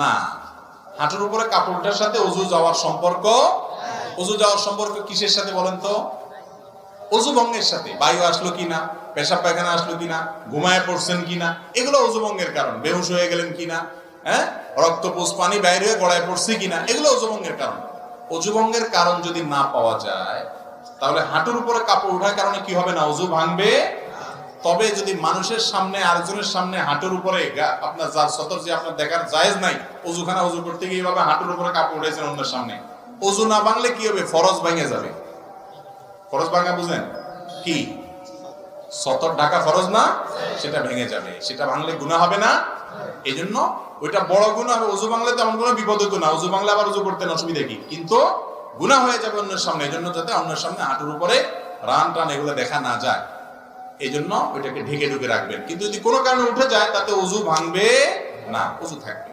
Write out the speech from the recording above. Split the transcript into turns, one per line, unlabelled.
না, হাঁটুর উপরে কাপড়টার সাথে অজু যাওয়ার সম্পর্ক, অজু যাওয়ার সম্পর্ক কিসের সাথে বলেন তো? অজু ভঙ্গের সাথে। বায়ু আসলো কিনা, পেশাব পায়খানা আসলো কিনা, ঘুমায় পড়ছেন কিনা, এগুলো অজু ভঙ্গের কারণ। বেহুশ হয়ে গেলেন কিনা, হ্যাঁ, রক্ত পুষ পানি বাইরে হয়ে গড়ায় পড়ছে কিনা, এগুলো অজু ভঙ্গের কারণ। অজু ভঙ্গের কারণ যদি না পাওয়া যায়, তাহলে হাঁটুর উপরে কাপড় ওঠার কারণে কি হবে না? অজু ভাঙবে। তবে যদি মানুষের সামনে, আরেকজনের সামনে হাঁটুর উপরে আপনার যা সতর যে আপনার দেখার জায়েজ নাই, অজুখানা অজু করতে গিয়ে এইভাবে হাঁটুর উপরে কাপড় উঠেছেন অন্যের সামনে, অজু না ভাঙলে কি হবে? ফরজ ভেঙে যাবে। ফরজ ভাঙা বুঝেন কি? সতর ঢাকা ফরজ না, সেটা ভেঙে যাবে। সেটা ভাঙলে গুনাহ হবে না? এই জন্য ওইটা বড় গুনাহ হবে। অজু ভাঙলে তেমন কোনো বিপদ হতো না, অজু ভাঙলে আবার অজু করতেন, অসুবিধা কি? কিন্তু গুনাহ হয়ে যাবে অন্যের সামনে। এই জন্য যাতে অন্যের সামনে হাঁটুর উপরে রান টান এগুলো দেখা না যায়, এই জন্য ওইটাকে ঢেকে ঢুকে রাখবেন। কিন্তু যদি কোনো কারণে উঠে যায়, তাতে অজু ভাঙবে না, অজু থাকবে।